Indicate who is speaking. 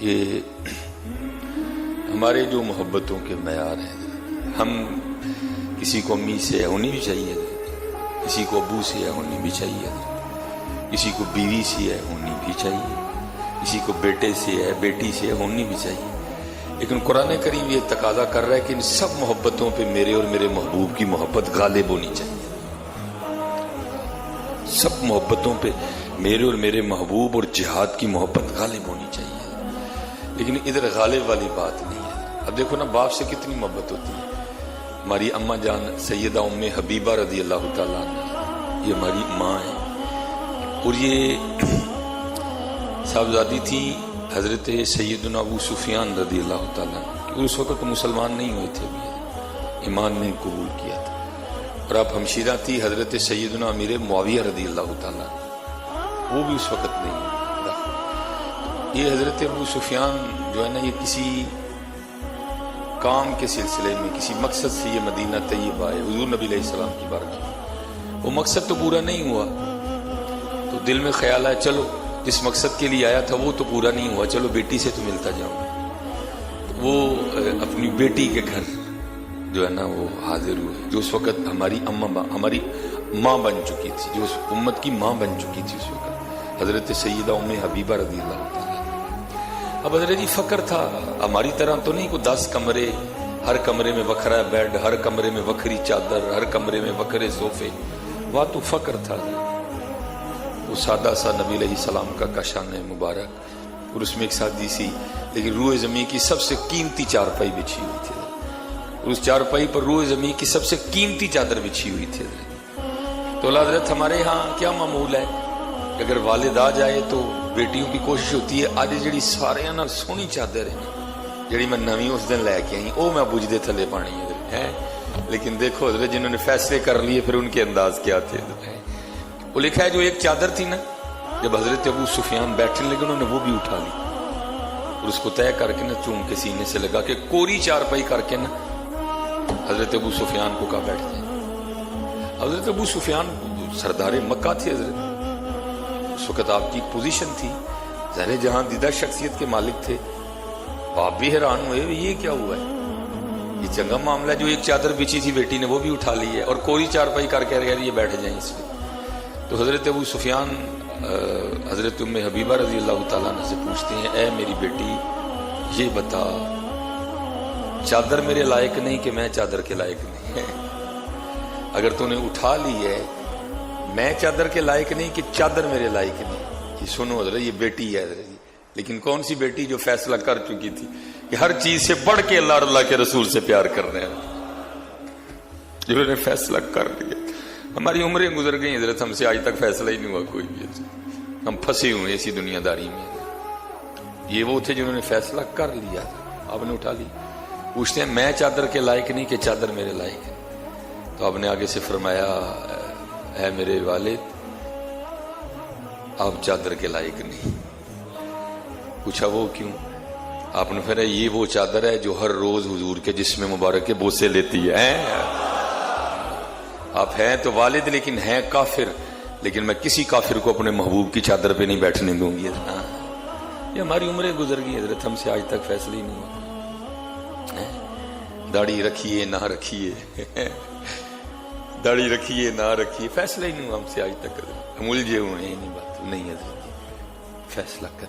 Speaker 1: یہ ہمارے جو محبتوں کے معیار ہیں، ہم کسی کو امی سے ہونی بھی چاہیے، کسی کو ابو سے ہونی بھی چاہیے، کسی کو بیوی سے ہونی بھی چاہیے، کسی کو بیٹے سے ہے بیٹی سے ہونی بھی چاہیے، لیکن قرآن کریم یہ تقاضا کر رہا ہے کہ ان سب محبتوں پہ میرے اور میرے محبوب کی محبت غالب ہونی چاہیے۔ سب محبتوں پہ میرے اور میرے محبوب اور جہاد کی محبت غالب ہونی چاہیے، لیکن ادھر غالب والی بات نہیں ہے۔ اب دیکھو نا، باپ سے کتنی محبت ہوتی ہے۔ ہماری اماں جان سیدہ ام حبیبہ رضی اللہ تعالیٰ عنہ، یہ ہماری ماں ہے، اور یہ صاحبزادی تھی حضرت سیدنا ابو سفیان رضی اللہ تعالیٰ عنہ۔ اس وقت مسلمان نہیں ہوئے تھے، ابھی ایمان نہیں قبول کیا تھا، اور اب ہمشیرہ تھی حضرت سیدنا امیر معاویہ رضی اللہ تعالیٰ عنہ، وہ بھی اس وقت نہیں ہوئے۔ یہ حضرت ابو سفیان جو ہے نا، یہ کسی کام کے سلسلے میں کسی مقصد سے یہ مدینہ طیبہ ہے، حضور نبی علیہ السلام کی بارگاہ، وہ مقصد تو پورا نہیں ہوا، تو دل میں خیال ہے چلو جس مقصد کے لیے آیا تھا وہ تو پورا نہیں ہوا، چلو بیٹی سے تو ملتا جاؤں۔ وہ اپنی بیٹی کے گھر جو ہے نا وہ حاضر ہوئے، جو اس وقت ہماری ماں بن چکی تھی، جو اس امت کی ماں بن چکی تھی اس وقت، حضرت سیدہ ام حبیبہ رضی اللہ تعالیٰ۔ اب حضرت جی فقر تھا، ہماری طرح تو نہیں کہ 10 کمرے، ہر کمرے میں وکھرا بیڈ، ہر کمرے میں وکھری چادر، ہر کمرے میں وکھرے صوفے، وہ تو فقر تھا۔ وہ سادہ سا نبی علیہ السلام کا کاشان مبارک، اور اس میں ایک سادی سی لیکن روئے زمین کی سب سے قیمتی چارپائی بچھی ہوئی تھی، اور اس چارپائی پر روئے زمین کی سب سے قیمتی چادر بچھی ہوئی تھی۔ تو حضرت ہمارے ہاں کیا معمول ہے کہ اگر والد آ جائے تو بیٹیوں کی کوشش ہوتی ہے آج جڑی سارے نال سونی چادر ہے جڑی میں نویں اس دن لے کے آئی وہ میں بجھدے تھلے پانی ہے، لیکن دیکھو حضرت جنہوں نے فیصلے کر لیے پھر ان کے انداز کیا تھے۔ وہ لکھا ہے جو ایک چادر تھی نا، جب حضرت ابو سفیان بیٹھنے لگے انہوں نے وہ بھی اٹھا لی، اور اس کو طے کر کے نا چوم کے سینے سے لگا کے کوری چارپائی کر کے نا حضرت ابو سفیان کو کہا بیٹھ جائیں۔ حضرت ابو سفیان سردار مکہ تھے، حضرت اس وقت آپ کی پوزیشن تھی، ظاہر جہاں دیدہ شخصیت کے مالک تھے، آپ بھی حیران ہوئے یہ کیا ہوا ہے، یہ چنگا معاملہ ہے جو ایک چادر بچی تھی بیٹی نے وہ بھی اٹھا لی ہے اور کوری چارپائی کر کے یہ بیٹھ جائیں اس پہ۔ تو حضرت ابو سفیان حضرت ام حبیبہ رضی اللہ تعالیٰ عنہ سے پوچھتے ہیں، اے میری بیٹی یہ بتا، چادر میرے لائق نہیں کہ میں چادر کے لائق نہیں، اگر تو نے اٹھا لی ہے میں چادر کے لائق نہیں کہ چادر میرے لائق نہیں۔ یہ سنو حضرت، یہ بیٹی ہے حضرت، لیکن کون سی بیٹی جو فیصلہ کر چکی تھی کہ ہر چیز سے بڑھ کے اللہ کے رسول سے پیار کر رہے ہیں، جنہوں نے فیصلہ کر لیا۔ ہماری عمریں گزر گئی حضرت، ہم سے آج تک فیصلہ ہی نہیں ہوا کوئی بھی، ہم پھنسے ہوئے اسی دنیا داری میں۔ یہ وہ تھے جنہوں نے فیصلہ کر لیا، آپ نے اٹھا لی۔ پوچھتے ہیں میں چادر کے لائق نہیں کہ چادر میرے لائق ہے؟ تو آپ نے آگے سے فرمایا، اے میرے والد آپ چادر کے لائق نہیں۔ پوچھا وہ کیوں؟ آپ نے فرمایا یہ وہ چادر ہے جو ہر روز حضور کے جسم مبارک کے بوسے لیتی ہے۔ آپ ہیں تو والد لیکن ہیں کافر، لیکن میں کسی کافر کو اپنے محبوب کی چادر پہ نہیں بیٹھنے دوں گی۔ یہ ہماری عمریں گزر گئی حضرت، ہم سے آج تک فیصلہ ہی نہیں ہوا۔ داڑھی رکھیے نہ رکھیے، داڑھی رکھیے نہ رکھیے، فیصلہ ہی نہیں ہوا ہم سے آج تک، ہم الجھے ہوئے ہیں، نہیں بات نہیں حضرت، فیصلہ کر